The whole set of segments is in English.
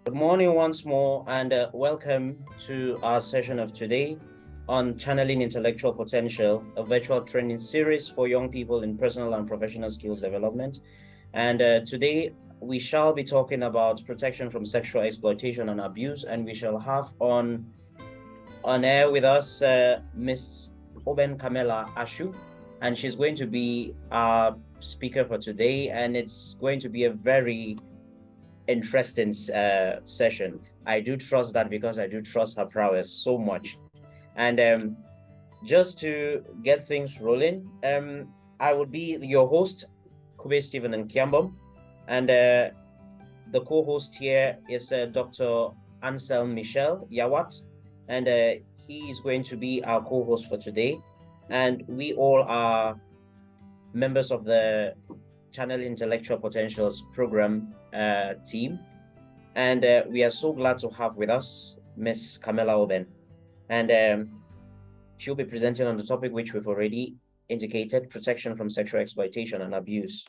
Good morning once more, and welcome to our session of today on Channeling Intellectual Potential, a virtual training series for young people in personal and professional skills development. And today we shall be talking about protection from sexual exploitation and abuse, and we shall have on air with us Miss Oben Kamela Ashu, and she's going to be our speaker for today, and it's going to be a very interesting session. I do trust that because I do trust her prowess so much. And just to get things rolling, I will be your host, Kube Stephen and Kiambom, and the co-host here is Dr. Ansel Michel Yawat, and he is going to be our co-host for today. And we all are members of the Channel Intellectual Potentials program team. And we are so glad to have with us Miss Camilla Oben. And she'll be presenting on the topic which we've already indicated, protection from sexual exploitation and abuse.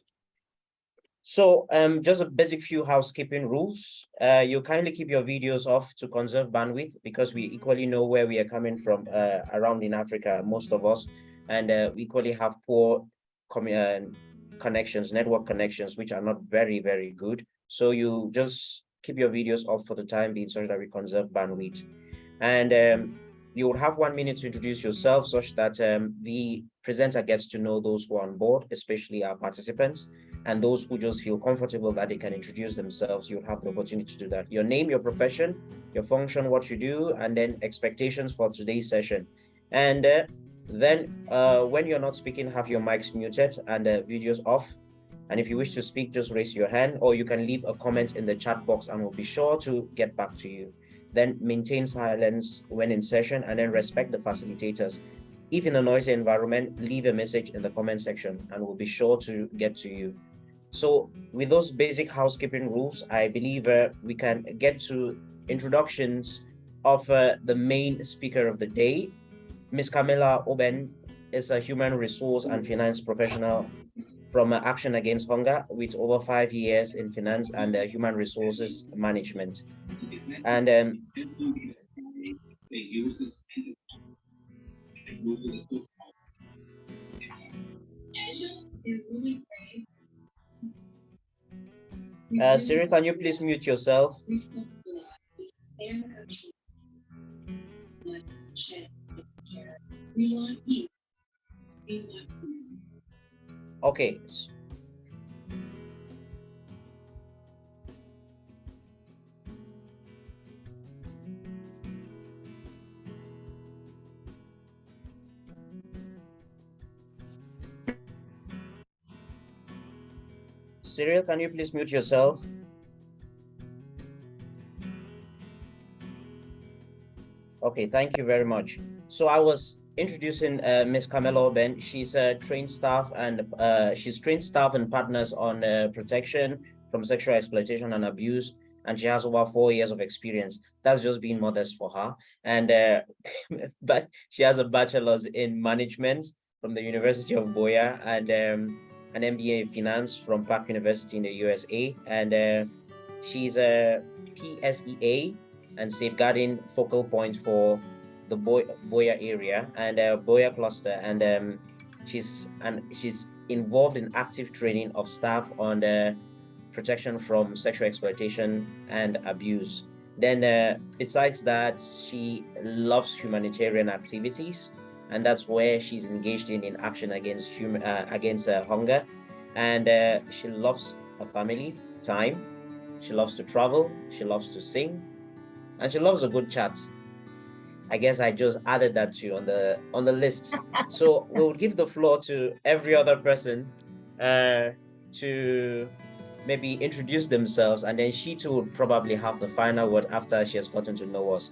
So just a basic few housekeeping rules. You kindly keep your videos off to conserve bandwidth because we equally know where we are coming from around in Africa, most of us, and we equally have poor connections, network connections, which are not very, very good. So you just keep your videos off for the time being so that we conserve bandwidth. And you would have 1 minute to introduce yourself such that the presenter gets to know those who are on board, especially our participants, and those who just feel comfortable that they can introduce themselves. You'll have the opportunity to do that. Your name, your profession, your function, what you do, and then expectations for today's session. And then when you're not speaking, have your mics muted and videos off. And if you wish to speak, just raise your hand, or you can leave a comment in the chat box and we'll be sure to get back to you. Then maintain silence when in session, and then respect the facilitators. If in a noisy environment, leave a message in the comment section and we'll be sure to get to you. So with those basic housekeeping rules, I believe we can get to introductions of the main speaker of the day. Ms. Camilla Oben is a human resource and finance professional from Action Against Hunger with over 5 years in finance and human resources management. And Siri, can you please mute yourself? Okay. Cyril, can you please mute yourself? Okay, thank you very much. So I was introducing Ms. Camilla Oben. She's a trained staff and she's trained staff and partners on protection from sexual exploitation and abuse, and she has over 4 years of experience. That's just being modest for her. And but she has a bachelor's in management from the University of Boya and an MBA in finance from Park University in the USA. And she's a PSEA and safeguarding focal point for the Boya area and Boya cluster, and she's involved in active training of staff on the protection from sexual exploitation and abuse. Then besides that, she loves humanitarian activities, and that's where she's engaged in action against hunger, and she loves her family time. She loves to travel, she loves to sing, and she loves a good chat. I guess I just added that to you on the list. So we'll give the floor to every other person to maybe introduce themselves, and then she too would probably have the final word after she has gotten to know us.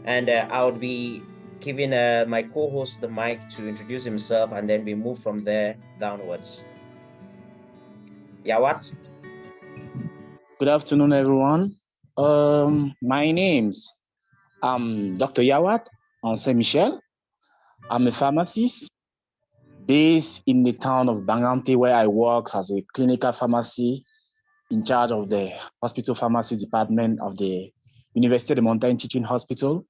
And I would be giving my co-host the mic to introduce himself, and then we move from there downwards. Yawat? Good afternoon, everyone. My name's Dr. Yawat Saint Michel. I'm a pharmacist based in the town of Bangante, where I work as a clinical pharmacy in charge of the hospital pharmacy department of the Université de Montagne Teaching Hospital.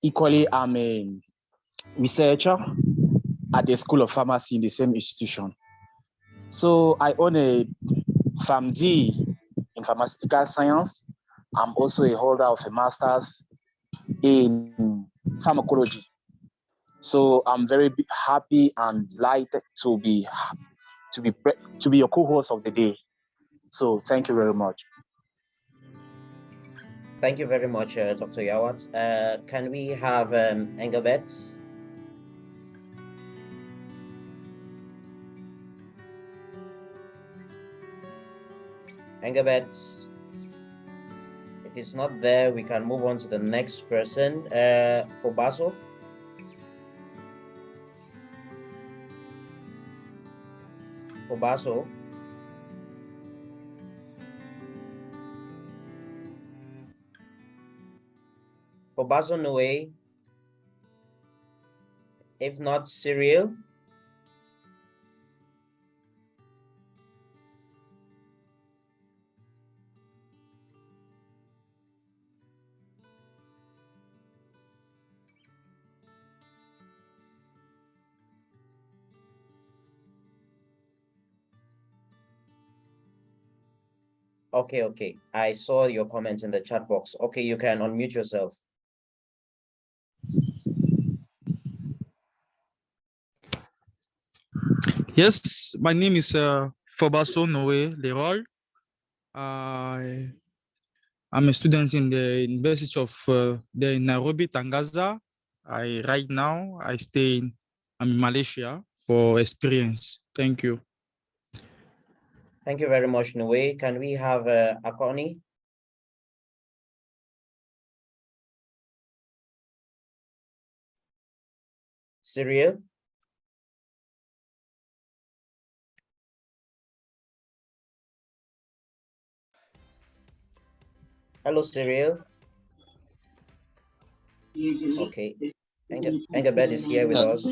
Equally, I'm a researcher at the School of Pharmacy in the same institution. So I own a PharmD in pharmaceutical science. I'm also a holder of a master's in pharmacology. So I'm very happy and delighted to be your co-host of the day. So thank you very much. Thank you very much, Dr. Yawat. Can we have Engelbert? Engelbert, if it's not there, we can move on to the next person. For Basil. For Basil. For Basil Noe. If not, Cyril. Okay. I saw your comment in the chat box. Okay, you can unmute yourself. Yes, my name is Fobaso Noe Leroy. I'm a student in the University of the Nairobi, Tangaza. Right now I I'm in Malaysia for experience. Thank you. Thank you very much, Noe. Can we have Akoni? Cyril? Hello, Cyril. Okay. Engelbert is here with us.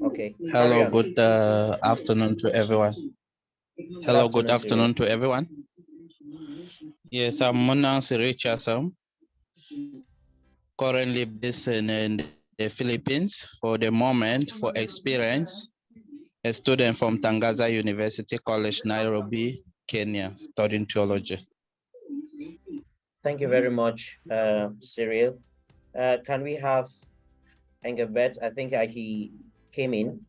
Okay. Hello, good afternoon to everyone. Hello, good afternoon to everyone. Yes, I'm Munansi Richardson, currently based in the Philippines for the moment for experience, a student from Tangaza University College, Nairobi, Kenya, studying theology. Thank you very much, Cyril. Can we have Engelbert? I think he came in.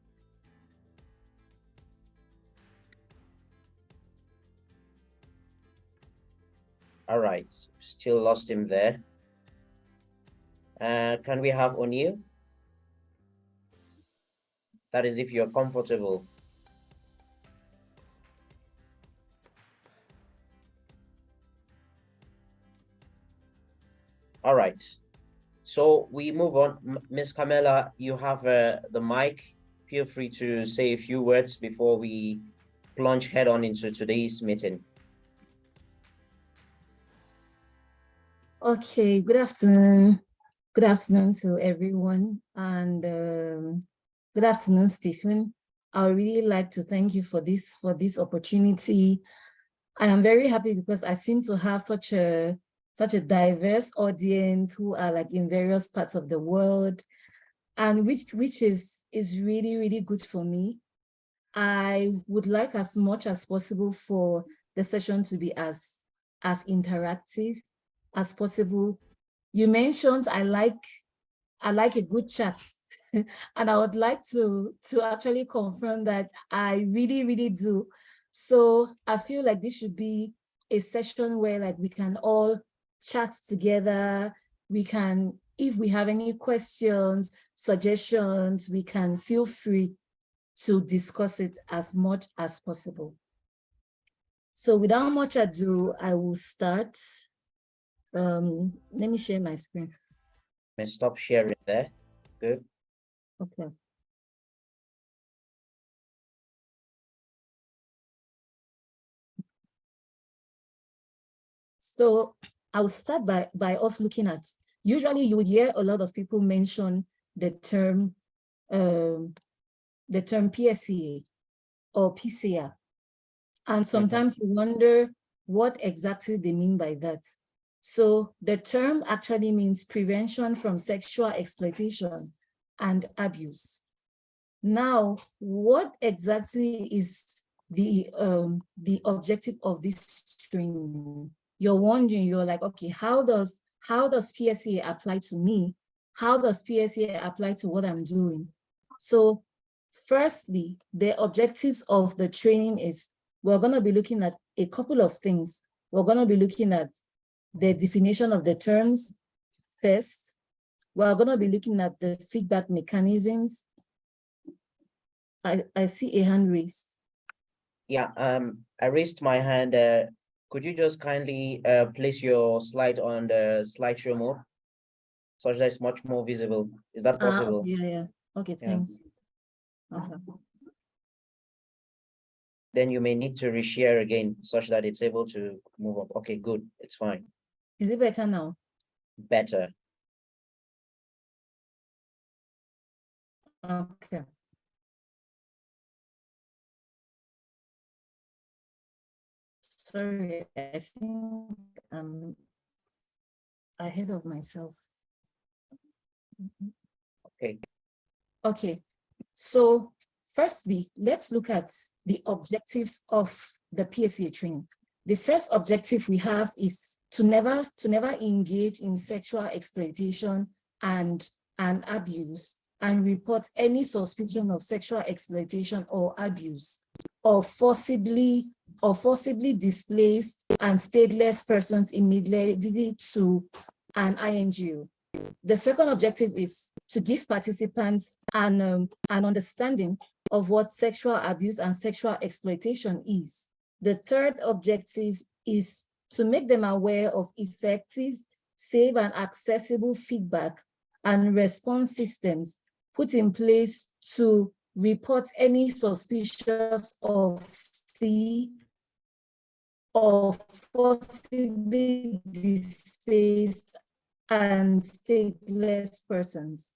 All right, still lost him there. Can we have O'Neill? That is if you're comfortable. All right, so we move on. Ms. Camilla, you have the mic. Feel free to say a few words before we plunge head on into today's meeting. Okay, good afternoon. Good afternoon to everyone, and good afternoon, Stephen. I would really like to thank you for this opportunity. I am very happy because I seem to have such a diverse audience who are like in various parts of the world, and which is really, really good for me. I would like as much as possible for the session to be as interactive as possible. You mentioned I like a good chat, and I would like to actually confirm that I really, really do. So I feel like this should be a session where like we can all chat together. We can, if we have any questions, suggestions, we can feel free to discuss it as much as possible. So without much ado, I will start. Let me share my screen. Let's stop sharing there. Good. Okay. So I will start by us looking at, usually you would hear a lot of people mention the term PSEA or PSEA. And sometimes you wonder what exactly they mean by that. So the term actually means prevention from sexual exploitation and abuse. Now, what exactly is the objective of this training? You're wondering, you're like, okay, how does PSEA apply to me? How does PSEA apply to what I'm doing? So firstly, the objectives of the training is we're going to be looking at a couple of things. We're going to be looking at the definition of the terms first. We're going to be looking at the feedback mechanisms. I see a hand raised. Yeah, I raised my hand. Could you just kindly place your slide on the slideshow mode such that it's much more visible? Is that possible? Yeah. Okay, thanks. Okay. Then you may need to reshare again such that it's able to move up. Okay, good. It's fine. Is it better now? Better. Okay. Sorry, I think I'm ahead of myself. Okay, so firstly, let's look at the objectives of the PSEA training. The first objective we have is to never engage in sexual exploitation and abuse, and report any suspicion of sexual exploitation or abuse, or forcibly displaced and stateless persons immediately to an INGO. The second objective is to give participants an understanding of what sexual abuse and sexual exploitation is. The third objective is to make them aware of effective, safe, and accessible feedback and response systems put in place to report any suspicious of or forcibly displaced and stateless persons.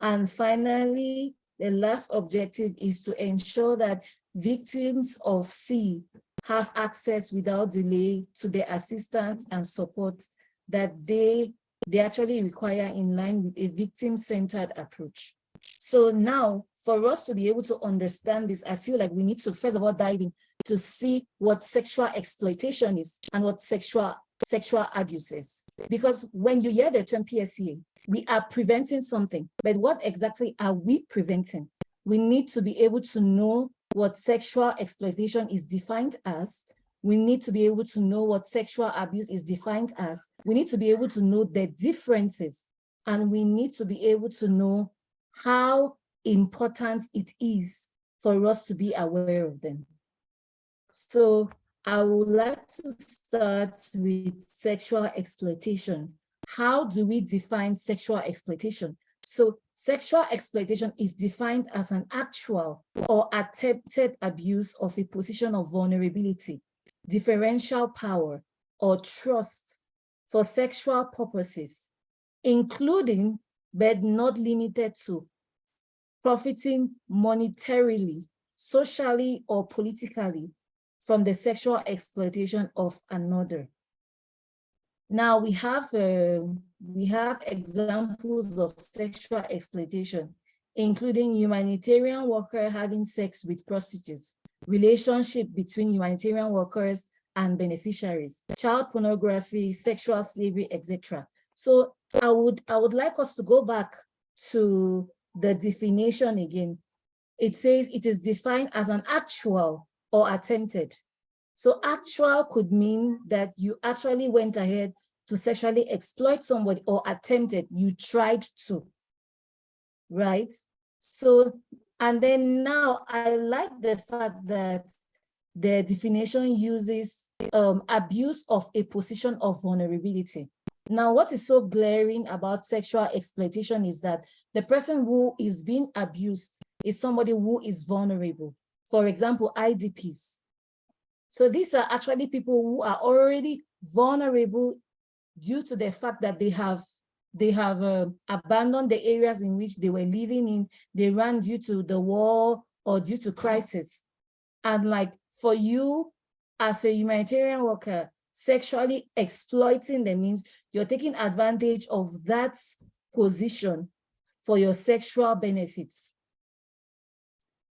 And finally, the last objective is to ensure that victims of C have access without delay to the assistance and support that they actually require in line with a victim-centered approach. So now, for us to be able to understand this, I feel like we need to first of all dive in to see what sexual exploitation is and what sexual abuse is. Because when you hear the term PSEA, we are preventing something, but what exactly are we preventing? We need to be able to know what sexual exploitation is defined as. We need to be able to know what sexual abuse is defined as. We need to be able to know the differences, and we need to be able to know how important it is for us to be aware of them. So I would like to start with sexual exploitation. How do we define sexual exploitation? So sexual exploitation is defined as an actual or attempted abuse of a position of vulnerability, differential power, or trust for sexual purposes, including but not limited to profiting monetarily, socially, or politically from the sexual exploitation of another. Now we have examples of sexual exploitation, including humanitarian worker having sex with prostitutes, relationship between humanitarian workers and beneficiaries, child pornography, sexual slavery, etc. So I would like us to go back to the definition again. It says it is defined as an actual or attempted. So actual could mean that you actually went ahead to sexually exploit somebody, or attempted, you tried to, right? So, and then now I like the fact that the definition uses abuse of a position of vulnerability. Now, what is so glaring about sexual exploitation is that the person who is being abused is somebody who is vulnerable. For example, IDPs. So these are actually people who are already vulnerable due to the fact that they have abandoned the areas in which they were living in. They ran due to the war or due to crisis. And like for you as a humanitarian worker, sexually exploiting them means you're taking advantage of that position for your sexual benefits.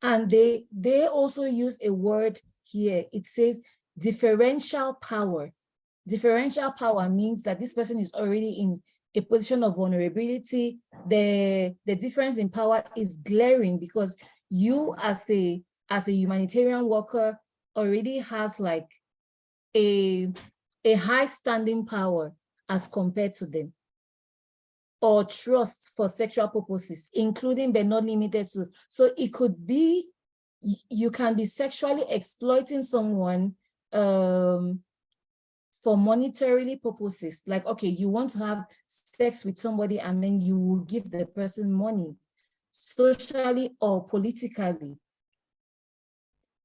And they also use a word here. It says differential power. Differential power means that this person is already in a position of vulnerability. The difference in power is glaring because you as a humanitarian worker already has like a high standing power as compared to them, or trust for sexual purposes, including but not limited to. So it could be, you can be sexually exploiting someone for monetarily purposes. Like, okay, you want to have sex with somebody and then you will give the person money, socially or politically.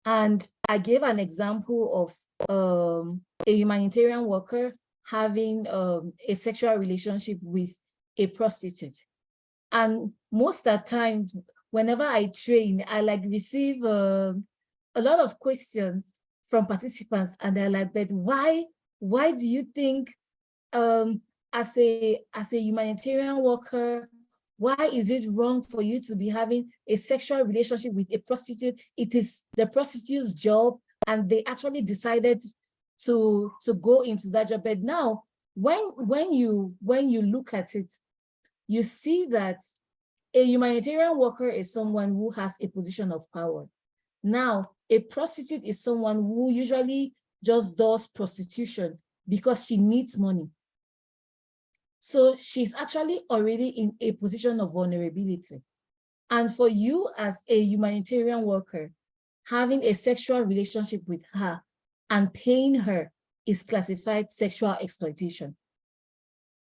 And I gave an example of a humanitarian worker having a sexual relationship with a prostitute. And most of the times, whenever I train, I like receive a lot of questions from participants, and they're like, but why do you think as a humanitarian worker, why is it wrong for you to be having a sexual relationship with a prostitute? It is the prostitute's job, and they actually decided to go into that job. But now, when you look at it, you see that a humanitarian worker is someone who has a position of power. Now, a prostitute is someone who usually just does prostitution because she needs money. So she's actually already in a position of vulnerability. And for you as a humanitarian worker, having a sexual relationship with her and paying her is classified sexual exploitation.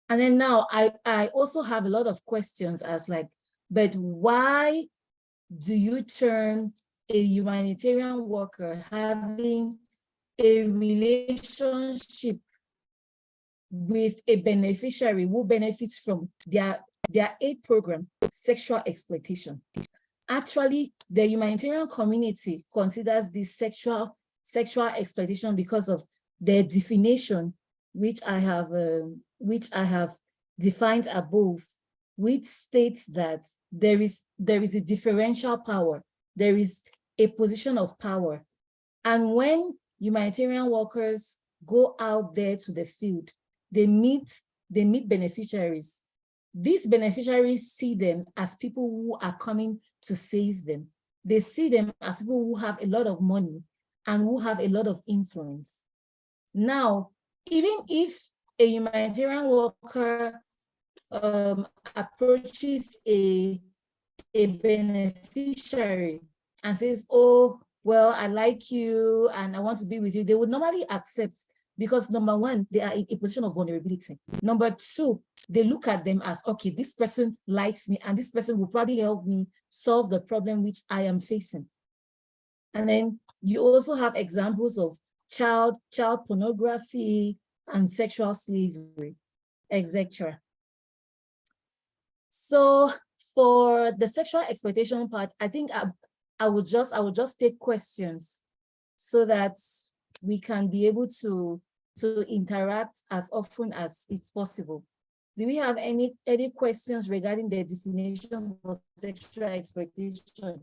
And then now I also have a lot of questions as like, but why do you turn a humanitarian worker having a relationship with a beneficiary who benefits from their aid program sexual exploitation? Actually, the humanitarian community considers this sexual exploitation because of their definition, which I have defined above, which states that there is a differential power, there is a position of power. And when humanitarian workers go out there to the field, they meet beneficiaries. These beneficiaries see them as people who are coming to save them. They see them as people who have a lot of money and who have a lot of influence. Now, even if a humanitarian worker approaches a beneficiary and says, oh, well, I like you and I want to be with you, they would normally accept, because number one, they are in a position of vulnerability. Number two, they look at them as, okay, this person likes me and this person will probably help me solve the problem which I am facing. And then you also have examples of child pornography and sexual slavery, etc. So for the sexual exploitation part, I think I would just take questions so that we can be able to interact as often as it's possible. Do we have any questions regarding the definition of sexual exploitation?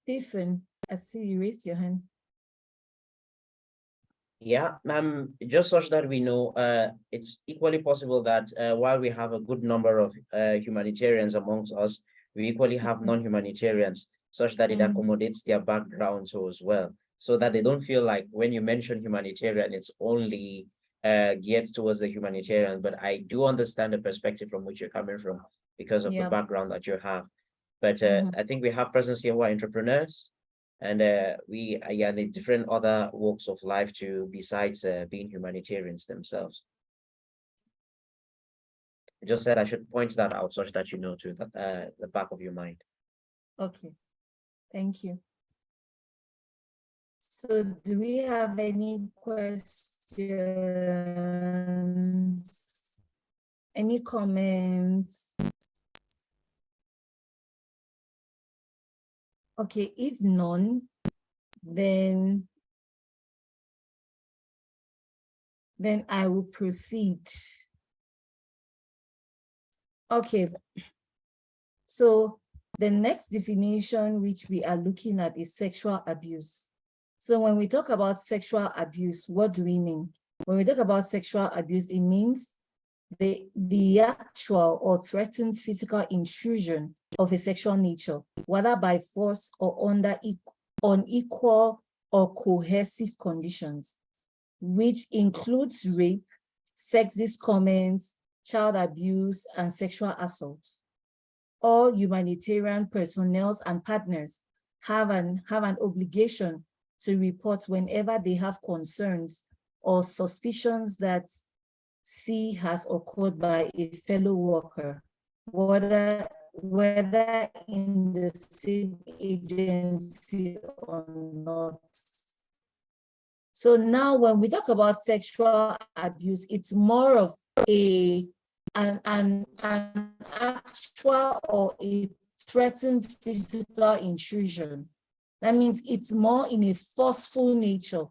Stephen, I see you raised your hand. Yeah, just such that we know, it's equally possible that while we have a good number of humanitarians amongst us, we equally have non-humanitarians, such that it accommodates their background too as well, so that they don't feel like when you mention humanitarian, it's only geared towards the humanitarian. But I do understand the perspective from which you're coming from because of the background that you have. But I think we have presence here who are entrepreneurs, and we are in different other walks of life too, besides being humanitarians themselves. I just said I should point that out such that you know to the back of your mind. Okay. Thank you. So do we have any questions? Any comments? Okay, if none, then I will proceed. Okay, so the next definition which we are looking at is sexual abuse. So when we talk about sexual abuse, what do we mean? When we talk about sexual abuse, it means the actual or threatened physical intrusion of a sexual nature, whether by force or under unequal or coercive conditions, which includes rape, sexist comments, child abuse, and sexual assault. All humanitarian personnel and partners have an obligation to report whenever they have concerns or suspicions that C has occurred by a fellow worker, whether in the same agency or not. So now when we talk about sexual abuse, it's more of an actual or a threatened physical intrusion. That means it's more in a forceful nature.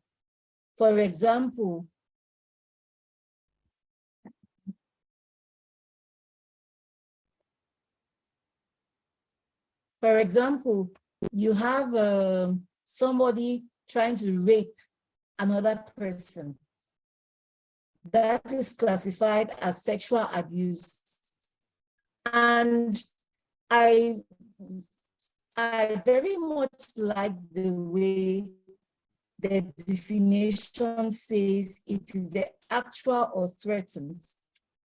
For example, you have somebody trying to rape another person. That is classified as sexual abuse. And I very much like the way the definition says it is the actual or threatened.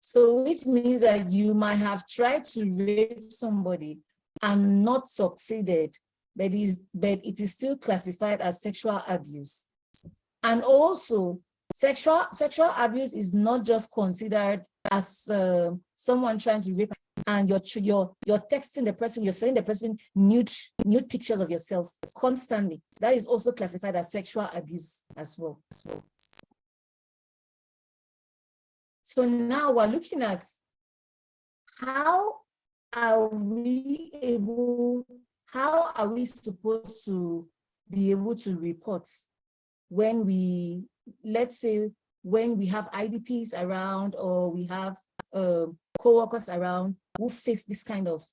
So which means that you might have tried to rape somebody and not succeeded, but it is still classified as sexual abuse. And also, sexual abuse is not just considered as someone trying to rape, and you're texting the person, you're sending the person nude pictures of yourself constantly. That is also classified as sexual abuse as well. So now we're looking at how are we supposed to be able to report when let's say when we have IDPs around, or we have co-workers around who face this kind of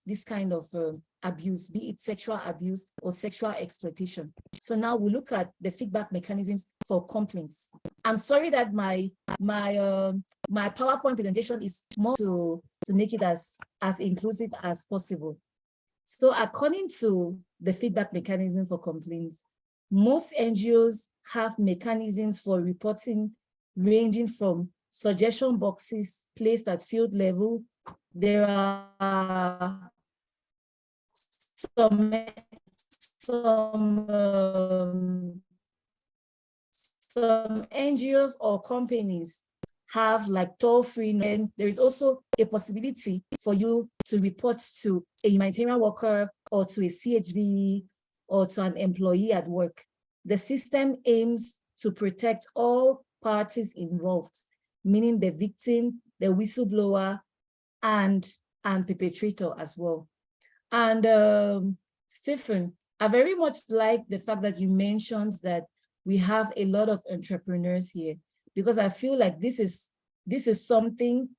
abuse, be it sexual abuse or sexual exploitation. So now we look at the feedback mechanisms for complaints. I'm sorry that my PowerPoint presentation is more to make it as inclusive as possible. So according to the feedback mechanism for complaints, most NGOs have mechanisms for reporting ranging from suggestion boxes placed at field level. There are some NGOs or companies have like toll-free, and there is also a possibility for you to report to a humanitarian worker or to a CHV or to an employee at work. The system aims to protect all parties involved, meaning the victim, the whistleblower, and perpetrator as well. And Stephen, I very much like the fact that you mentioned that we have a lot of entrepreneurs here, because I feel like this is something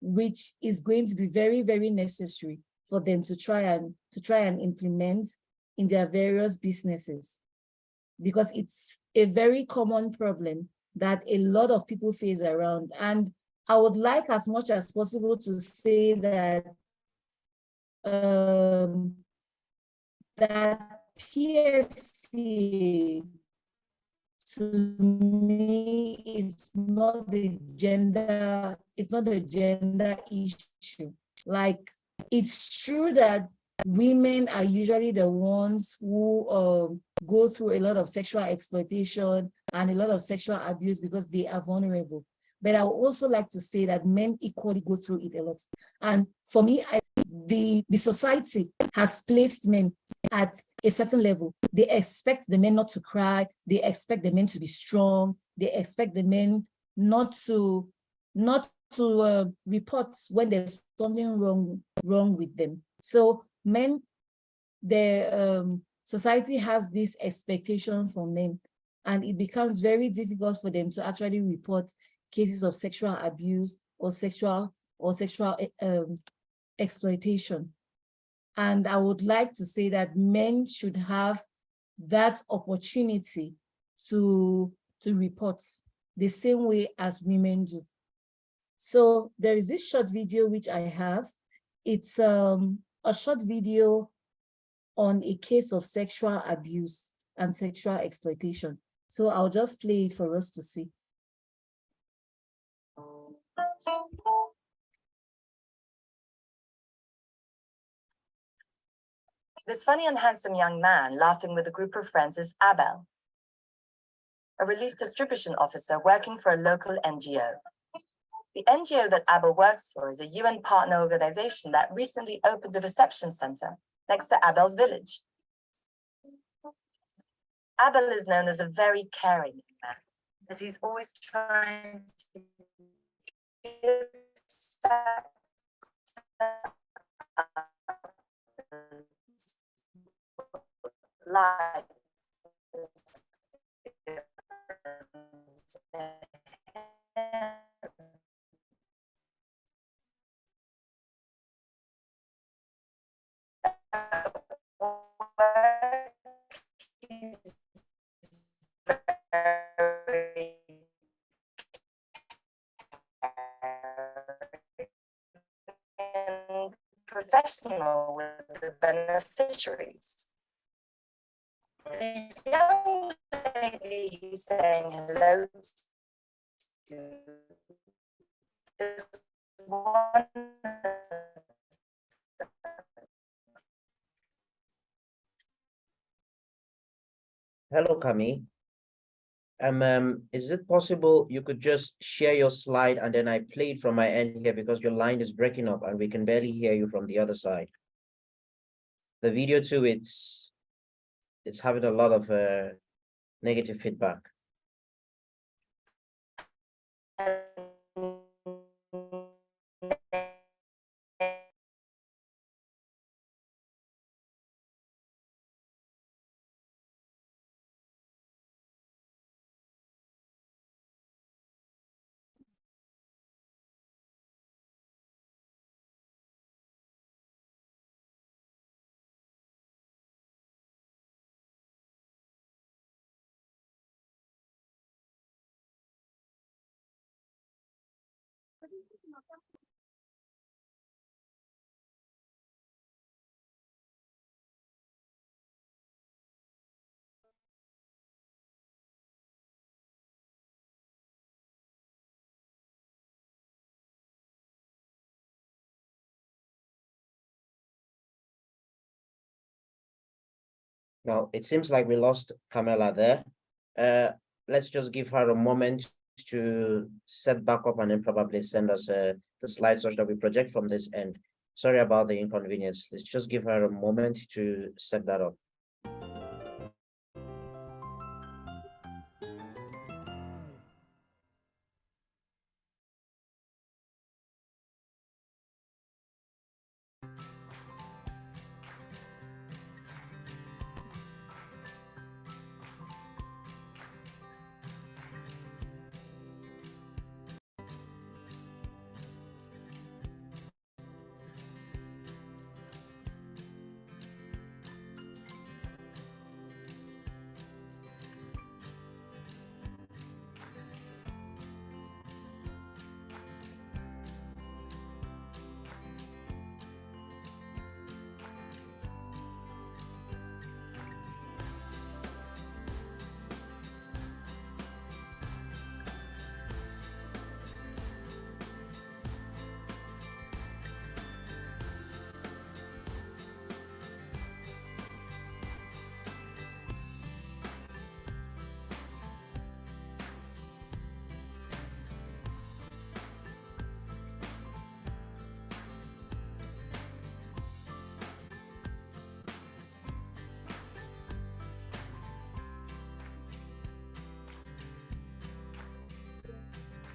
which is going to be very, very necessary for them to try and implement in their various businesses, because it's a very common problem that a lot of people face around. And I would like as much as possible to say that that PSEA, to me, it's not a gender issue. Like, it's true that women are usually the ones who go through a lot of sexual exploitation and a lot of sexual abuse because they are vulnerable. But I would also like to say that men equally go through it a lot. And for me, the society has placed men at a certain level. They expect the men not to cry. They expect the men to be strong. They expect the men not to report when there's something wrong with them. So men, the society has this expectation for men, and it becomes very difficult for them to actually report cases of sexual abuse or sexual exploitation. And I would like to say that men should have that opportunity to report the same way as women do. So there is this short video which I have. It's a short video on a case of sexual abuse and sexual exploitation. So I'll just play it for us to see. This funny and handsome young man laughing with a group of friends is Abel, a relief distribution officer working for a local NGO. The NGO that Abel works for is a UN partner organization that recently opened a reception center next to Abel's village. Abel is known as a very caring man, as he's always trying to give back life. Professional with the beneficiaries. The young lady he's saying hello to is one. Hello, Kami. Is it possible you could just share your slide and then I play it from my end here because your line is breaking up and we can barely hear you from the other side. The video too, it's having a lot of negative feedback. Now, it seems like we lost Camilla there. Let's just give her a moment to set back up and then probably send us the slides such that we project from this end. Sorry about the inconvenience. Let's just give her a moment to set that up.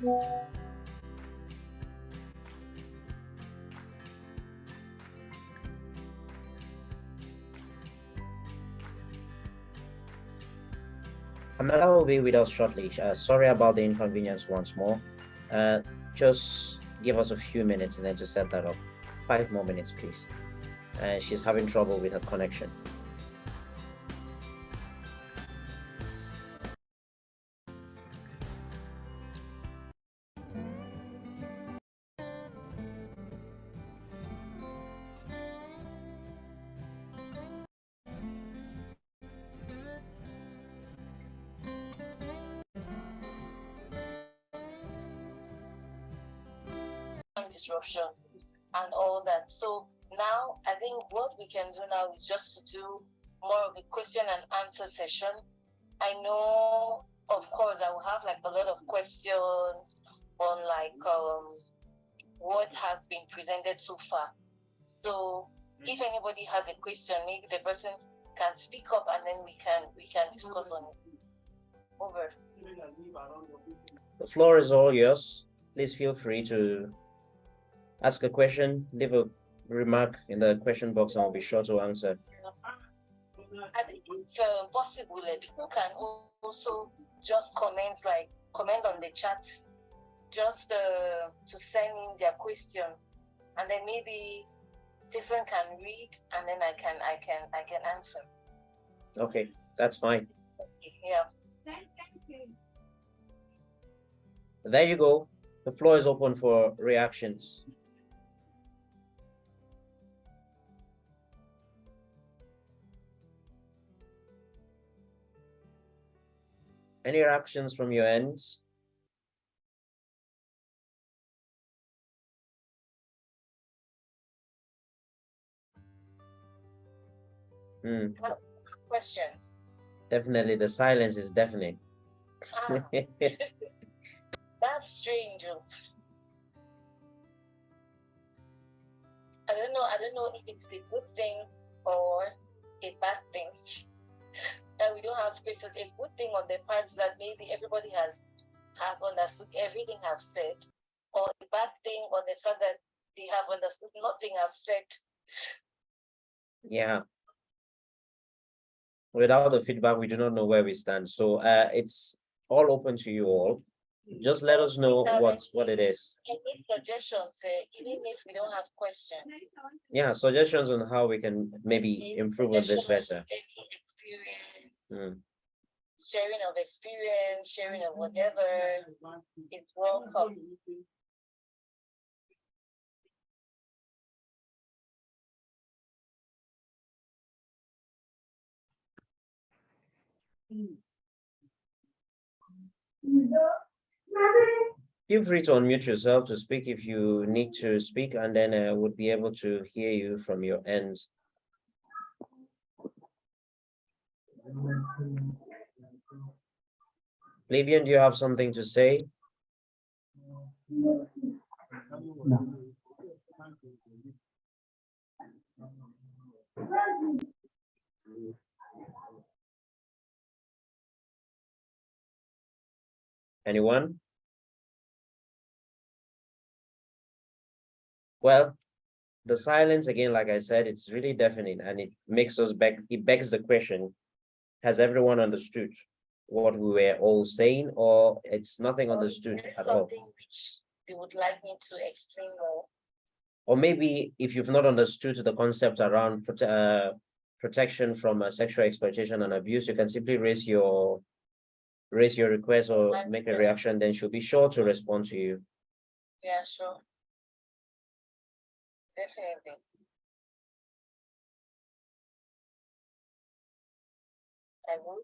Amela will be with us shortly. Sorry about the inconvenience once more. Just give us a few minutes and then to set that up. 5 more minutes, please. She's having trouble with her connection. Disruption and all that. So now I think what we can do now is just to do more of a question and answer session. I know, of course, I will have like a lot of questions on like what has been presented so far. So if anybody has a question, maybe the person can speak up and then we can discuss on it. Over. The floor is all yours. Please feel free to ask a question, leave a remark in the question box, and I'll be sure to answer. I think if possible, people can also just comment on the chat, just to send in their questions, and then maybe Stephen can read, and then I can answer. Okay, that's fine. Yeah. There you go. The floor is open for reactions. Any reactions from your ends? Question. Definitely, the silence is deafening. That's strange. I don't know if it's a good thing or a bad thing that we don't have questions. A good thing on the part that maybe everybody have understood everything I've said, or a bad thing on the fact that they have understood nothing I've said. Yeah. Without the feedback, we do not know where we stand. So it's all open to you all. Just let us know what it is. Any suggestions, even if we don't have questions. Yeah, suggestions on how we can maybe improve on this better. Any experience, sharing of experience, sharing of whatever, it's welcome. Feel free to unmute yourself to speak if you need to speak, and then I would be able to hear you from your ends. Flavian, do you have something to say? No. Anyone? Well, the silence, again, like I said, it's really deafening, and it makes us it begs the question, has everyone understood what we were all saying, or it's nothing understood at all? Something which they would like me to explain more. Or maybe if you've not understood the concept around protection from sexual exploitation and abuse, you can simply raise your request or make a reaction, then she'll be sure to respond to you. Yeah, sure. Definitely. I will.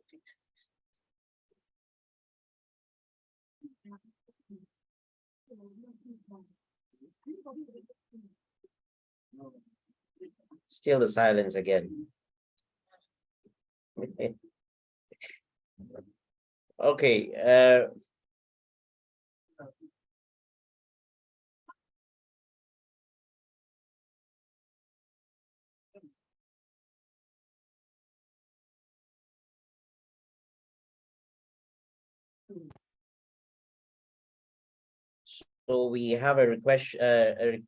Still the silence again. Okay. So we have a request, a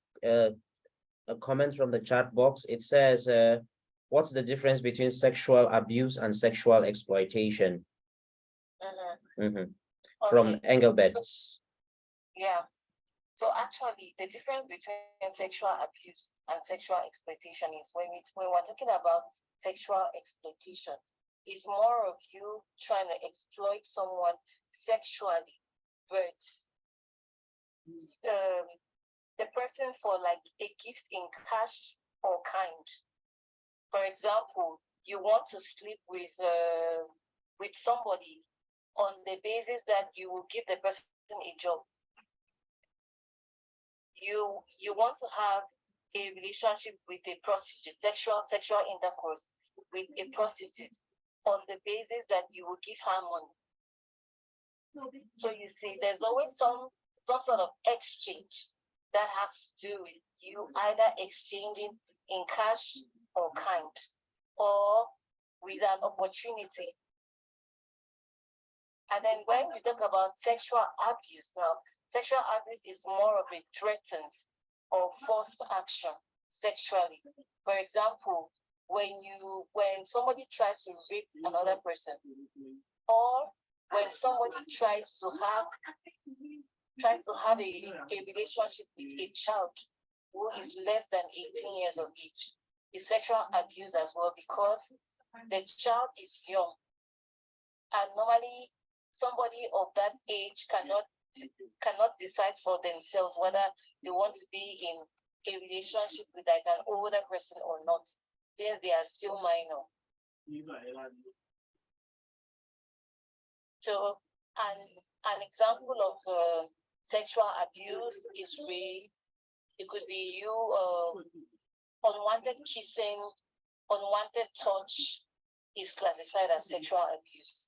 comment from the chat box. It says, what's the difference between sexual abuse and sexual exploitation? From Engelbert. Yeah. So actually, the difference between sexual abuse and sexual exploitation is when we're talking about sexual exploitation, it's more of you trying to exploit someone sexually, but the person for like a gift in cash or kind. For example, you want to sleep with somebody on the basis that you will give the person a job. You want to have a relationship with a prostitute, sexual intercourse with a prostitute on the basis that you will give her money. So you see, there's always some sort of exchange that has to do with you either exchanging in cash or kind, or with an opportunity. And then when we talk about sexual abuse now, sexual abuse is more of a threatened or forced action sexually. For example, when somebody tries to rape another person, or when somebody tries to have a relationship with a child who is less than 18 years of age, is sexual abuse as well, because the child is young, and normally somebody of that age cannot decide for themselves whether they want to be in a relationship with like an older person or not, since they are still minor. So an example of sexual abuse is it could be you unwanted kissing, unwanted touch is classified as sexual abuse.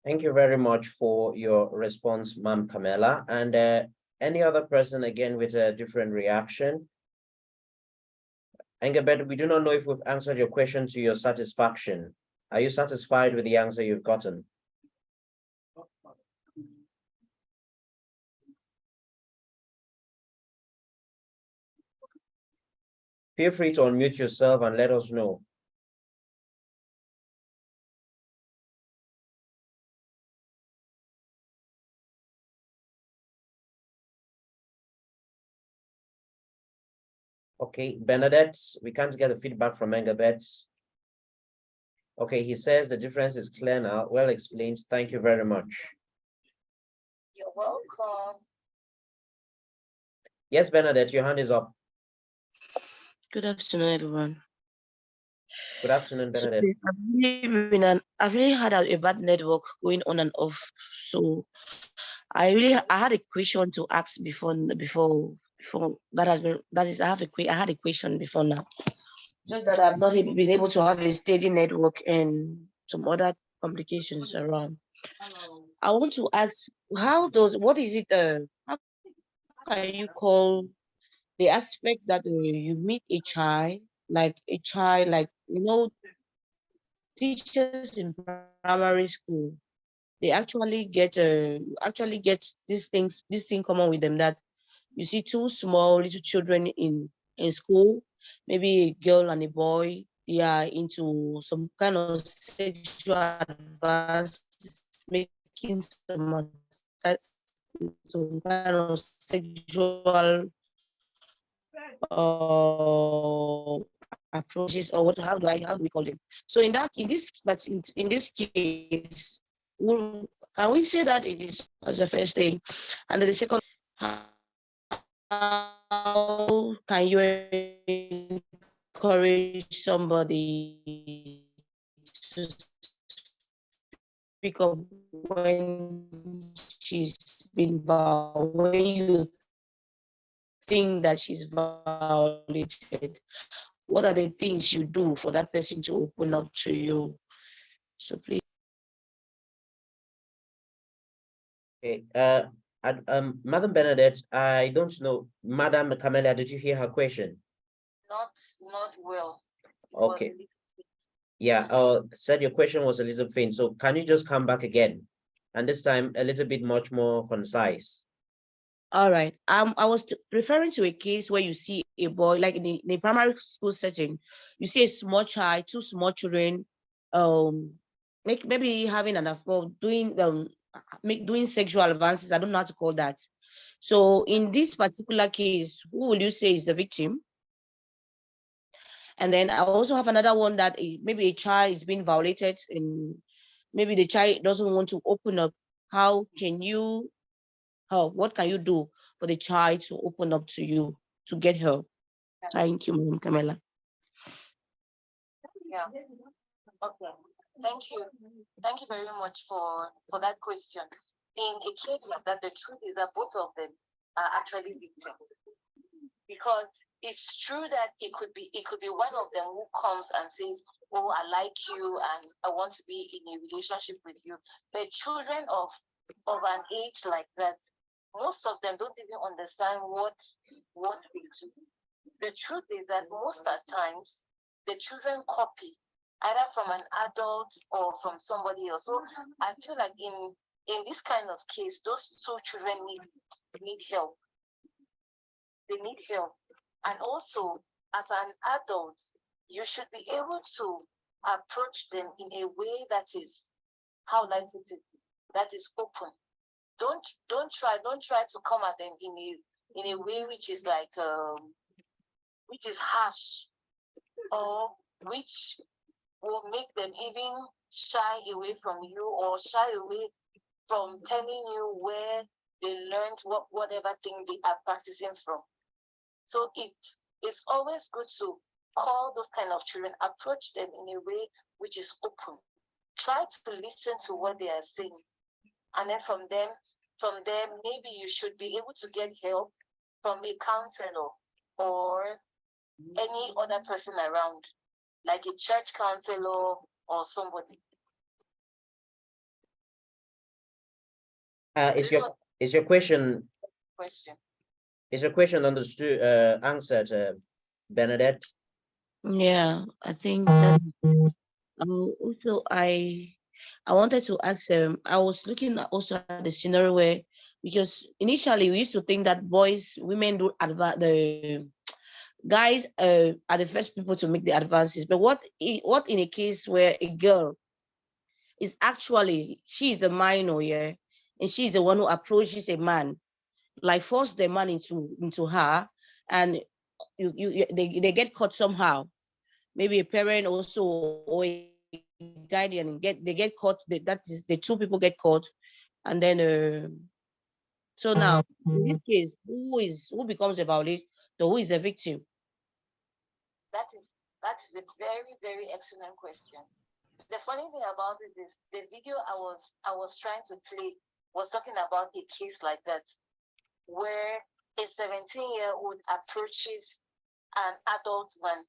Thank you very much for your response, Ma'am Camilla. And any other person again with a different reaction? Engelbert, we do not know if we've answered your question to your satisfaction. Are you satisfied with the answer you've gotten? Feel free to unmute yourself and let us know. Okay, Bernadette, we can't get the feedback from Engelbert. Okay, he says the difference is clear now. Well explained. Thank you very much. You're welcome. Yes, Bernadette, your hand is up. Good afternoon, everyone. Good afternoon, Bernadette. I've really had a bad network going on and off. So I had a question to ask before that I had a question before now. Just that I've not been able to have a steady network and some other complications around. I want to ask, how can you call the aspect that you meet a child, teachers in primary school, they actually get this thing common with them, that you see two small little children in school, maybe a girl and a boy, they are into some kind of sexual advances, making some kind of sexual approaches, or how do we call them? So in this case, can we say that it is as the first thing? And then the second, how can you encourage somebody to speak up when she's been violated, when you think that she's violated? What are the things you do for that person to open up to you? So please. Okay, Madam Bernadette, I don't know. Madam Camilla, did you hear her question? Not well. Okay. Yeah, said your question was a little faint. So can you just come back again? And this time a little bit much more concise. All right. I was referring to a case where you see a boy, like in the primary school setting, you see a small child, two small children, maybe having an affair, doing sexual advances. I don't know how to call that. So in this particular case, who will you say is the victim? And then I also have another one that maybe a child is being violated and maybe the child doesn't want to open up. How can you help? What can you do for the child to open up to you to get help? Thank you, Madam Camilla. Yeah. Okay. Thank you. Thank you very much for that question. In a case like that, the truth is that both of them are actually victims, because it's true that it could be one of them who comes and says, "Oh, I like you and I want to be in a relationship with you." The children of an age like that, most of them don't even understand what they do. The truth is that most of the times the children copy either from an adult or from somebody else. So I feel like in this kind of case, those two children need help. They need help. And also, as an adult, you should be able to approach them in a way that is, how life it is, that is open. Don't try to come at them in a way which is like which is harsh, or which will make them even shy away from you, or shy away from telling you where they learned whatever thing they are practicing from. So it's always good to call those kind of children, approach them in a way which is open. Try to listen to what they are saying. And then from there, maybe you should be able to get help from a counselor or any other person around, like a church counselor or somebody. Is your question Question. Is your question understood, answered, Bernadette? Yeah, I think that. Also, I wanted to ask them. I was looking also at the scenario where, because initially we used to think that women do the guys are the first people to make the advances. But what in a case where a girl is actually, she is the minor, yeah, and she's the one who approaches a man, like force the man into her, and they get caught somehow. Maybe a parent also or a guardian they get caught. That is, the two people get caught, and then so now in this case, who becomes a violator? So who is the victim? That is a very, very excellent question. The funny thing about it is the video I was trying to play was talking about a case like that, where a 17-year-old approaches an adult man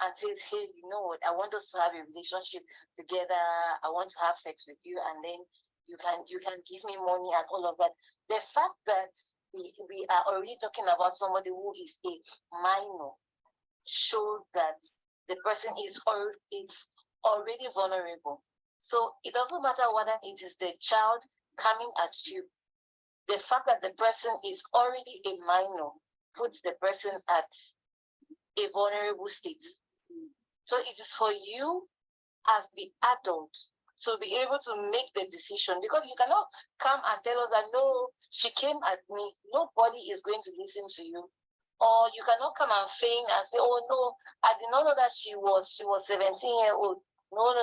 and says, "Hey, you know what? I want us to have a relationship together. I want to have sex with you, and then you can give me money and all of that." The fact that we are already talking about somebody who is a minor shows that the person is already vulnerable. So it doesn't matter whether it is the child coming at you. The fact that the person is already a minor puts the person at a vulnerable state. So it is for you as the adult to be able to make the decision, because you cannot come and tell us that, "No, she came at me." Nobody is going to listen to you. Or you cannot come and feign and say, "Oh no, I did not know that she was 17-year-old." No.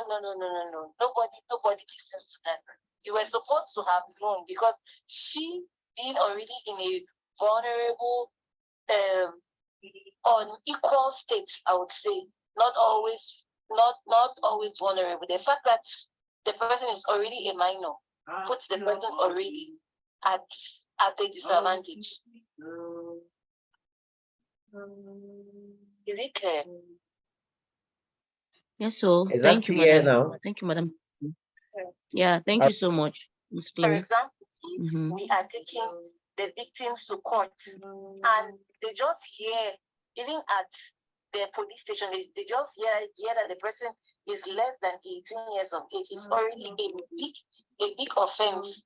Nobody listens to that. You were supposed to have known, because she being already in a vulnerable, unequal state, I would say, not always vulnerable. The fact that the person is already a minor puts the person already at a disadvantage. Is it clear? Yes, so Is thank that you, clear madam. now? Thank you, madam. Yeah, thank you so much. It's For clear. example, if we are taking the victims to court and they just hear, even at the police station, they just hear that the person is less than 18 years of age. It's already a big offense.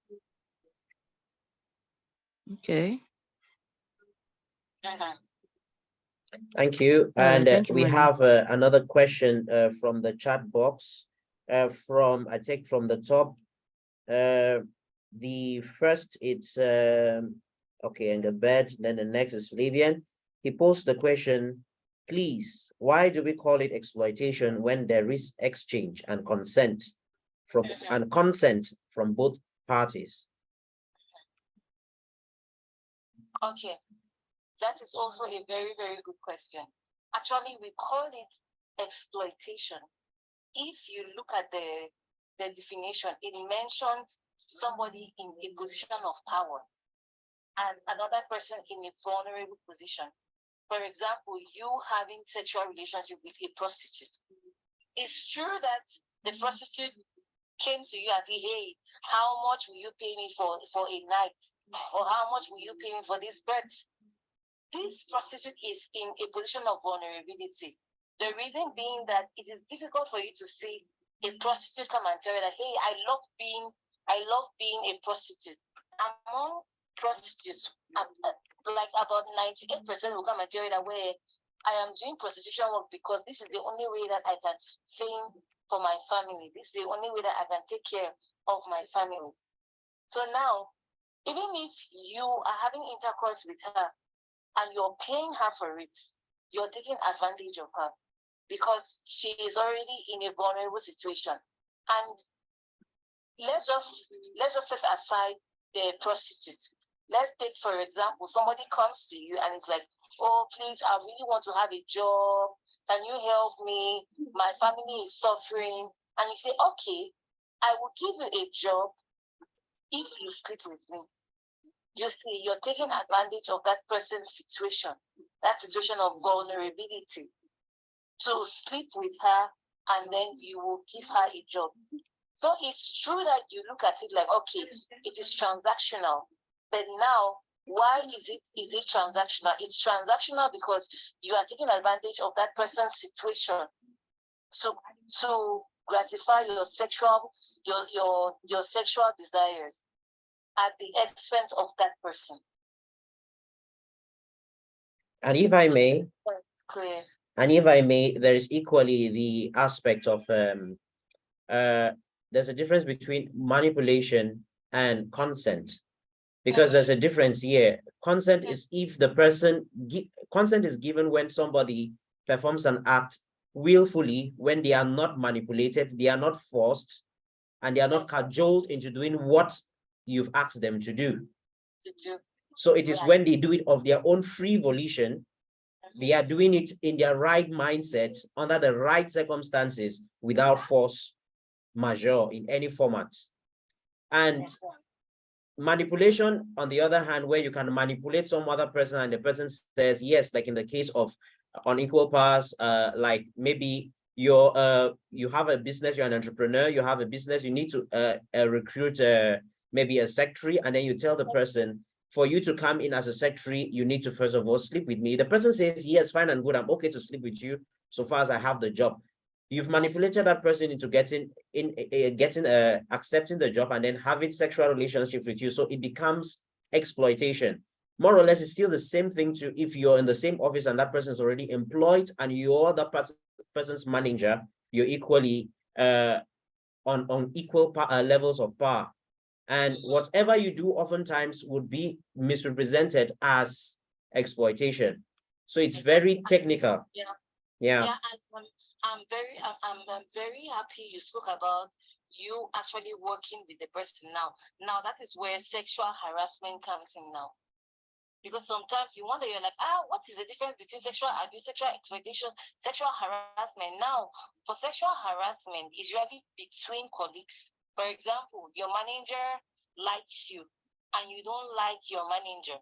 Okay. Thank you. All right, And thank you, we madam. have another question from the chat box. I take from the top. The first, it's okay, and the bed. Then the next is Flavian. He posed the question, please, why do we call it exploitation when there is exchange and consent from both parties? Okay, that is also a very, very good question. Actually, we call it exploitation. If you look at the definition, it mentions somebody in a position of power and another person in a vulnerable position. For example, you having sexual relationship with a prostitute. It's true that the prostitute came to you and said, hey, how much will you pay me for a night? Or how much will you pay me for this birth? This prostitute is in a position of vulnerability. The reason being that it is difficult for you to see a prostitute come and tell you that, hey, I love being a prostitute. Among prostitutes, like about 98% will come and tell you that, where I am doing prostitution work because this is the only way that I can fend for my family. This is the only way that I can take care of my family. So now, even if you are having intercourse with her and you're paying her for it, you're taking advantage of her because she is already in a vulnerable situation. And let's just set aside the prostitute. Let's take, for example, somebody comes to you and it's like, oh, please, I really want to have a job. Can you help me? My family is suffering. And you say, okay, I will give you a job if you sleep with me. You see, you're taking advantage of that person's situation, that situation of vulnerability, to sleep with her, and then you will give her a job. So it's true that you look at it like, okay, it is transactional. But now, why is it transactional? It's transactional because you are taking advantage of that person's situation to gratify your sexual desires at the expense of that person. And if I may, Clear. and if I may, there is equally the aspect of there's a difference between manipulation and consent, because there's a difference here. Consent is if the person consent is given when somebody performs an act willfully, when they are not manipulated, they are not forced, and they are not cajoled into doing what you've asked them to do. So it is when they do it of their own free volition, they are doing it in their right mindset, under the right circumstances, without force majeure in any format. And manipulation, on the other hand, where you can manipulate some other person and the person says yes, like in the case of unequal powers, like maybe you have a business, you're an entrepreneur, you have a business, you need to recruit maybe a secretary, and then you tell the person, for you to come in as a secretary, you need to first of all sleep with me. The person says, yes, fine and good, I'm okay to sleep with you so far as I have the job. You've manipulated that person into accepting the job and then having sexual relationships with you. So it becomes exploitation. More or less, it's still the same thing to if you're in the same office and that person is already employed and you're the person's manager, you're equally on equal levels of power. And whatever you do oftentimes would be misrepresented as exploitation. So it's very technical. Yeah. I'm very happy you spoke about you actually working with the person now. Now that is where sexual harassment comes in now. Because sometimes you wonder, you're like, what is the difference between sexual abuse, sexual exploitation, sexual harassment? Now, for sexual harassment, is usually between colleagues. For example, your manager likes you and you don't like your manager.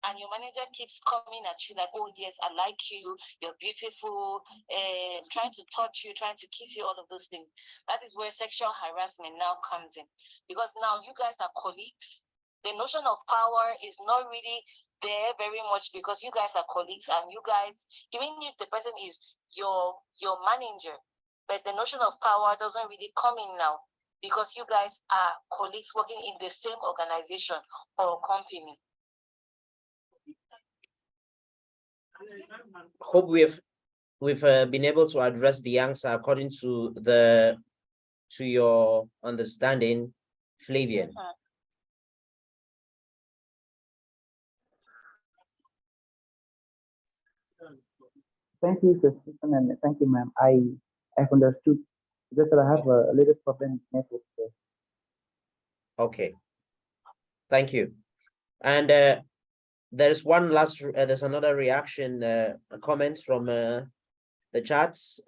And your manager keeps coming at you like, oh, yes, I like you, you're beautiful, trying to touch you, trying to kiss you, all of those things. That is where sexual harassment now comes in. Because now you guys are colleagues. The notion of power is not really there very much because you guys are colleagues, and you guys, even if the person is your manager, but the notion of power doesn't really come in now because you guys are colleagues working in the same organization or company. Hope we've been able to address the answer according to your understanding, Flavian. Thank you, Sir Stephen, and thank you, ma'am. I've understood. Just that I have a little problem with network there. Okay. Thank you. And there's one last. There's another reaction, comments from the chats.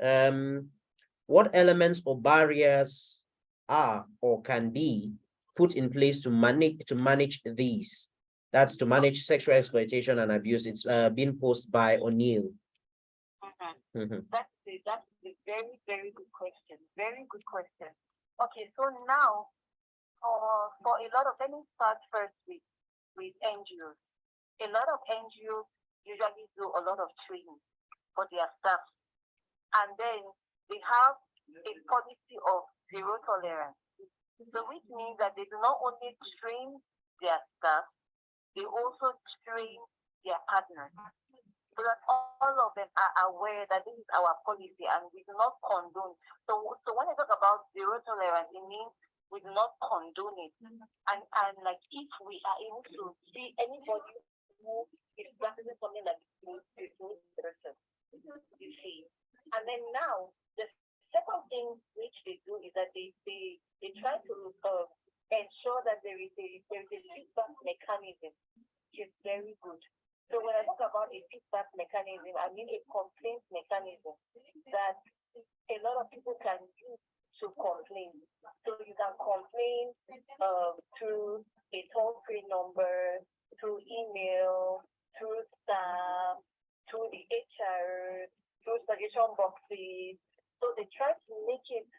What elements or barriers are or can be put in place to manage these? That's to manage sexual exploitation and abuse. It's been posted by O'Neill. That's a very, very good question. Very good question. Okay, so now for a lot of, let me start first with NGOs. A lot of NGOs usually do a lot of training for their staff. And then they have a policy of zero tolerance. So which means that they do not only train their staff, they also train their partners. So that all of them are aware that this is our policy and we do not condone. So when I talk about zero tolerance, it means we do not condone it. And like if we are able to see anybody who is practicing something like this person, you see. And then now the second thing which they do is that they try to ensure that there is a feedback mechanism, which is very good. So when I talk about a feedback mechanism, I mean a complaint mechanism that a lot of people can use to complain. So you can complain through a toll-free number, through email, through staff, through the HR, through suggestion boxes. So they try to make it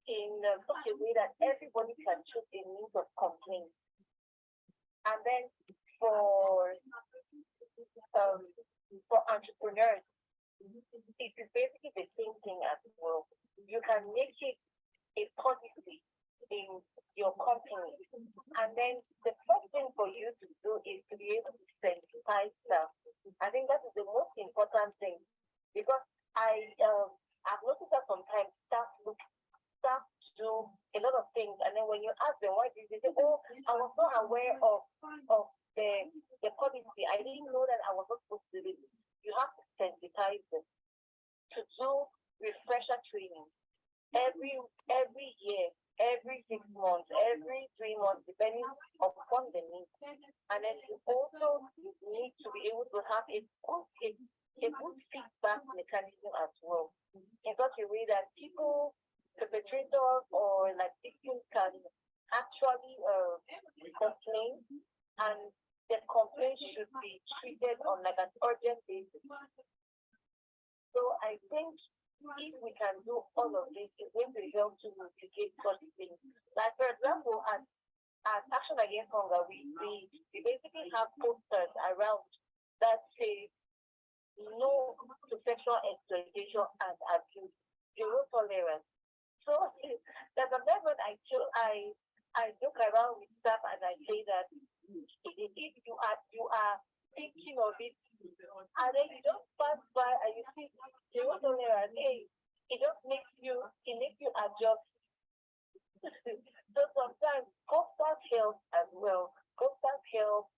in such a way that everybody can choose a means of complaint. And then for entrepreneurs, it is basically the same thing as well. You can make it a policy in your company. And then the first thing for you to do is to be able to sensitize staff. I think that is the most important thing because I've noticed that sometimes staff do a lot of things, and then when you ask them why did they say, "Oh, I was not aware of the policy. I didn't know that I was not supposed to do it." You have to sensitize them to do refresher training every year, every 6 months, every 3 months, depending upon the need. And then you also need to be able to have a good feedback mechanism as well, in such a way that people, perpetrators or like victims can actually complain, and the complaint should be treated on like an urgent basis. So I think if we can do all of this, it's going to help to mitigate such things. Like for example, at Action Against Hunger, we basically have posters around that say no to sexual exploitation and abuse, zero tolerance. So there's a moment I joke around with staff and I say that if you are thinking of it and then you just pass by and you see zero tolerance, hey, it just makes you adjust. So sometimes posters help as well. Posters help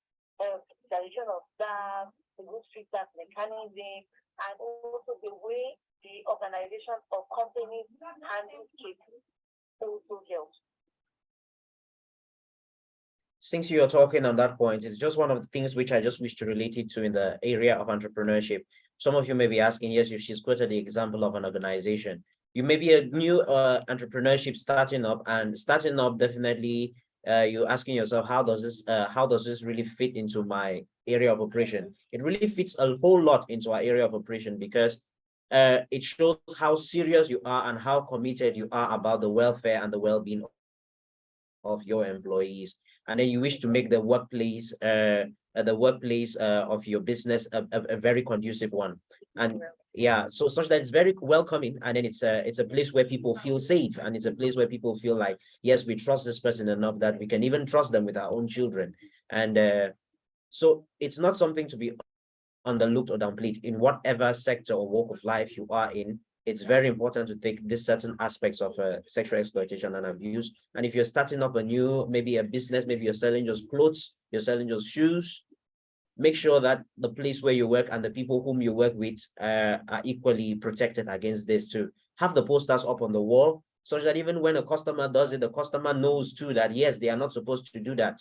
direction of staff, the good feedback mechanism, and also the way the organization or companies handle cases also helps. Since you're talking on that point, it's just one of the things which I just wish to relate it to in the area of entrepreneurship. Some of you may be asking, yes, she's quoted the example of an organization. You may be a new entrepreneurship starting up, definitely you're asking yourself, how does this really fit into my area of operation? It really fits a whole lot into our area of operation because it shows how serious you are and how committed you are about the welfare and the well-being of your employees. And then you wish to make the workplace the workplace of your business a very conducive one. And yeah, so such that it's very welcoming, and then it's a place where people feel safe, and it's a place where people feel like, yes, we trust this person enough that we can even trust them with our own children. And so it's not something to be underlooked or downplayed. In whatever sector or walk of life you are in, it's very important to take these certain aspects of sexual exploitation and abuse. And if you're starting up a new, maybe a business, maybe you're selling just clothes, you're selling just shoes, make sure that the place where you work and the people whom you work with are equally protected against this. To have the posters up on the wall, such that even when a customer does it, the customer knows too that, yes, they are not supposed to do that.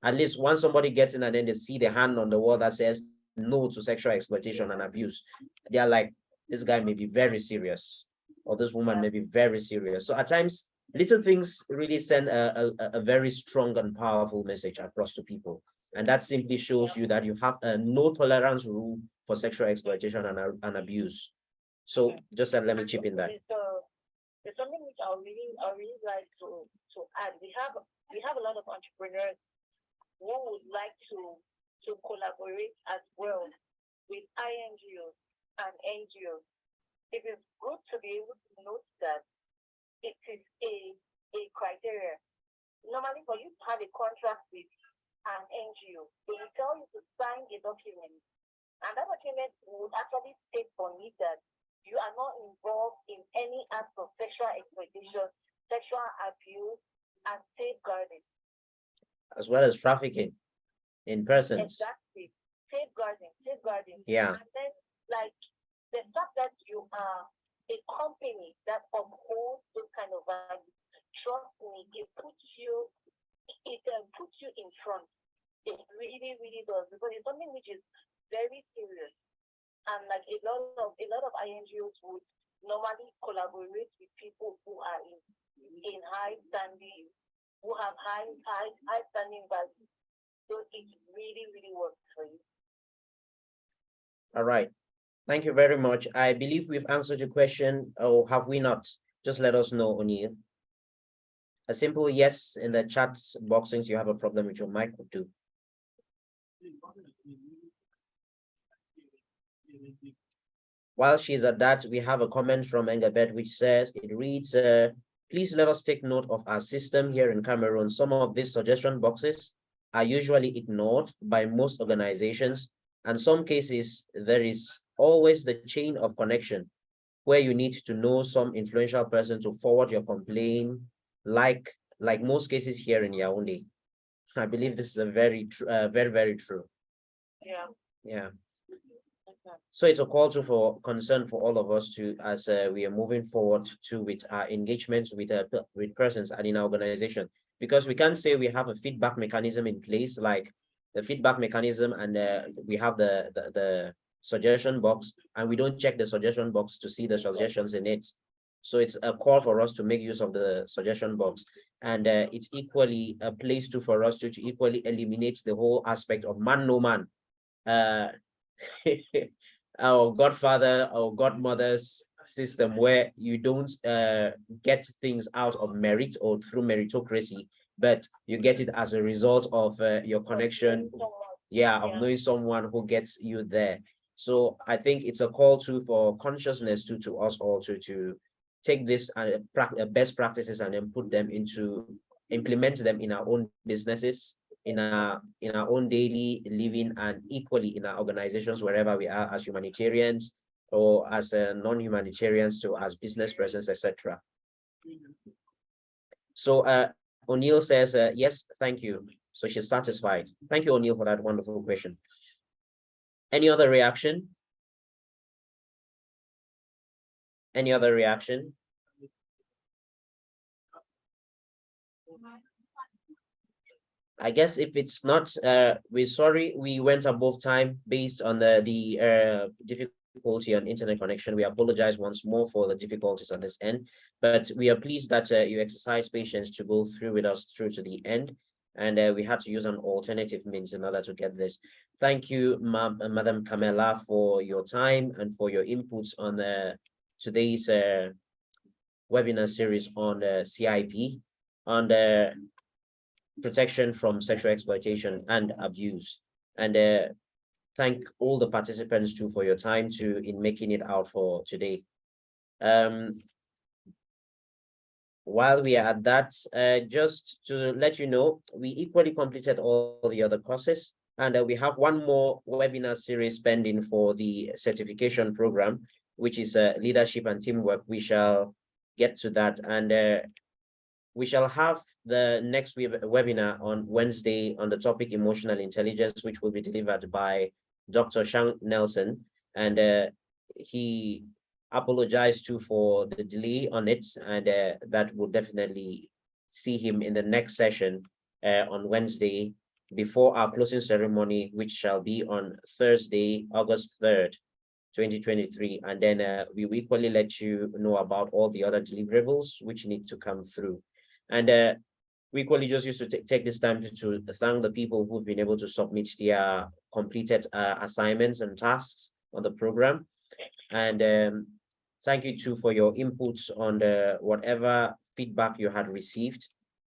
At least once somebody gets in and then they see the hand on the wall that says no to sexual exploitation and abuse, they are like, this guy may be very serious, or this woman may be very serious. So at times, little things really send a very strong and powerful message across to people. And that simply shows you that you have a no tolerance rule for sexual exploitation and abuse. So just let me chip in that. There's something which I really like to add. We have a lot of entrepreneurs who would like to collaborate as well with INGOs and NGOs. It is good to be able to note that it is a criteria. Normally, for you to have a contract with an NGO, they will tell you to sign a document, and that document would actually state on it that you are not involved in any act of sexual exploitation, sexual abuse, and safeguarding. As well as trafficking in persons. Exactly. Safeguarding. Yeah. And then, like, the fact that you are a company that upholds those kind of values, trust me, it puts you in front. It really, really does, because it's something which is very serious. And like a lot of INGOs would normally collaborate with people who are in high standing, who have high standing values. So it really, really works for you. All right. Thank you very much. I believe we've answered your question, or have we not? Just let us know, O'Neill. A simple yes in the chat box since you have a problem with your mic would do. While she's at that, we have a comment from Engabet which says, it reads, please let us take note of our system here in Cameroon. Some of these suggestion boxes are usually ignored by most organizations, and some cases there is always the chain of connection where you need to know some influential person to forward your complaint, like most cases here in Yaoundé. I believe this is a very true. Yeah. So it's a call to for concern for all of us to, as we are moving forward to with our engagements with persons and in our organization, because we can't say we have a feedback mechanism in place, like the feedback mechanism, and we have the suggestion box, and we don't check the suggestion box to see the suggestions in it. So it's a call for us to make use of the suggestion box, and it's equally a place for us to equally eliminate the whole aspect of man no man. Our godfather, our godmother's system, where you don't get things out of merit or through meritocracy, but you get it as a result of your connection, of knowing someone who gets you there. So I think it's a call for consciousness to us all to take this best practices and then implement them in our own businesses, in our own daily living, and equally in our organizations wherever we are, as humanitarians or as non-humanitarians, to as business persons, etc. So O'Neill says yes, thank you. So she's satisfied. Thank you, O'Neill, for that wonderful question. Any other reaction? Any other reaction? I guess if it's not, we're sorry we went above time based on the difficulty on internet connection. We apologize once more for the difficulties on this end, but we are pleased that you exercise patience to go through with us through to the end, and we had to use an alternative means in order to get this. Thank you, Madam Camilla, for your time and for your inputs on today's webinar series on the CIP, on the protection from sexual exploitation and abuse. And thank all the participants too for your time in making it out for today. While we are at that, just to let you know, we equally completed all the other courses, and we have one more webinar series pending for the certification program, which is leadership and teamwork. We shall get to that, and we shall have the next webinar on Wednesday on the topic emotional intelligence, which will be delivered by Dr. Shang Nelson, and he apologized too for the delay on it, and that will definitely see him in the next session on Wednesday before our closing ceremony, which shall be on Thursday, August 3rd, 2023. And then we will equally let you know about all the other deliverables which need to come through. And we equally just used to take this time to thank the people who've been able to submit their completed assignments and tasks on the program. And thank you too for your inputs on whatever feedback you had received.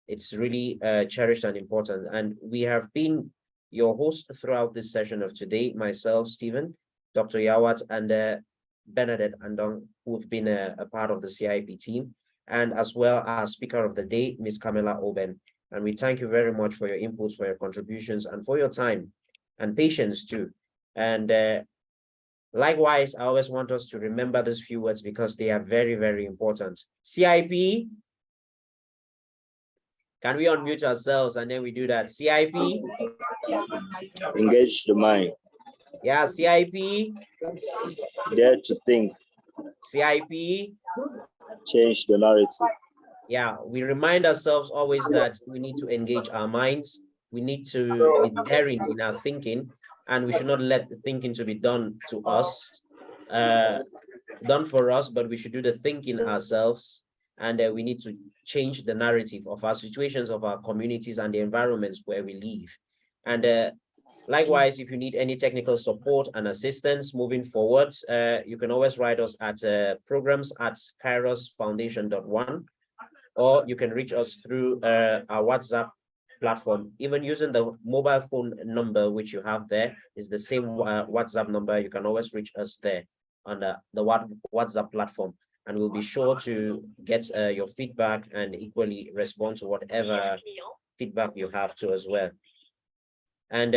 It's really cherished and important. And we have been your host throughout this session of today, myself, Stephen, Dr. Yawat, and Bernadette Andong, who've been a part of the CIP team, and as well as speaker of the day, Ms. Camilla Oben. And we thank you very much for your inputs, for your contributions, and for your time and patience too. And likewise, I always want us to remember these few words because they are very, very important. CIP, can we unmute ourselves and then we do that? CIP? Engage the mind. Yeah, CIP? Dare to think. CIP? Change the narrative. Yeah, we remind ourselves always that we need to engage our minds. We need to be daring in our thinking, and we should not let the thinking to be done to us, done for us, but we should do the thinking ourselves. And we need to change the narrative of our situations, of our communities, and the environments where we live. And likewise, if you need any technical support and assistance moving forward, you can always write us at programs@kairosfoundation.one, or you can reach us through our WhatsApp platform. Even using the mobile phone number which you have there is the same WhatsApp number. You can always reach us there on the WhatsApp platform, and we'll be sure to get your feedback and equally respond to whatever feedback you have too as well. And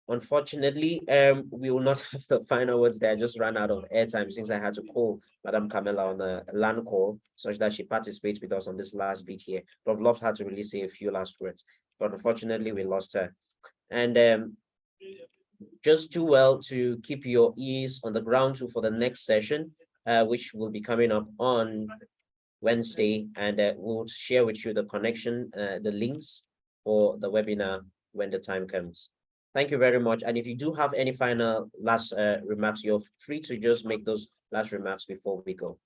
unfortunately, we will not have the final words there. I just ran out of airtime since I had to call Madam Camilla on a LAN call, such that she participates with us on this last bit here. But I've loved her to really say a few last words. But unfortunately, we lost her. And just do well to keep your ears on the ground too for the next session, which will be coming up on Wednesday, and we'll share with you the connection, the links for the webinar when the time comes. Thank you very much. And if you do have any final last remarks, you're free to just make those last remarks before we go.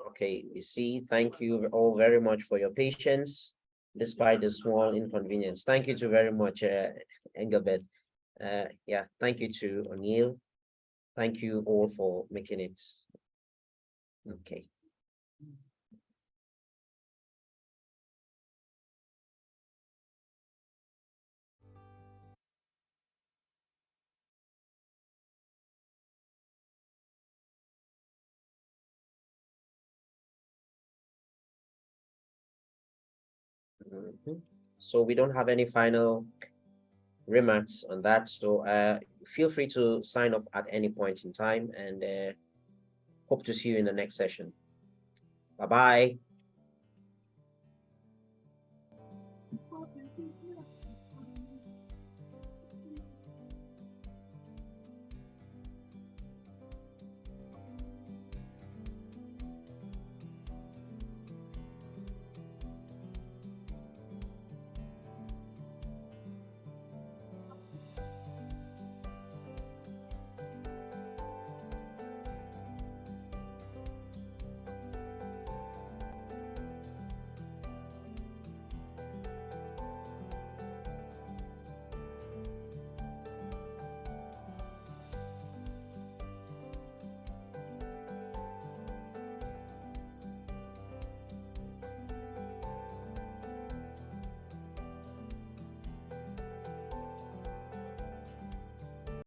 Okay, you see, thank you all very much for your patience despite the small inconvenience. Thank you too very much, Engelbert. Yeah, thank you to O'Neill. Thank you all for making it. Okay. So we don't have any final remarks on that. So feel free to sign up at any point in time, and hope to see you in the next session. Bye-bye.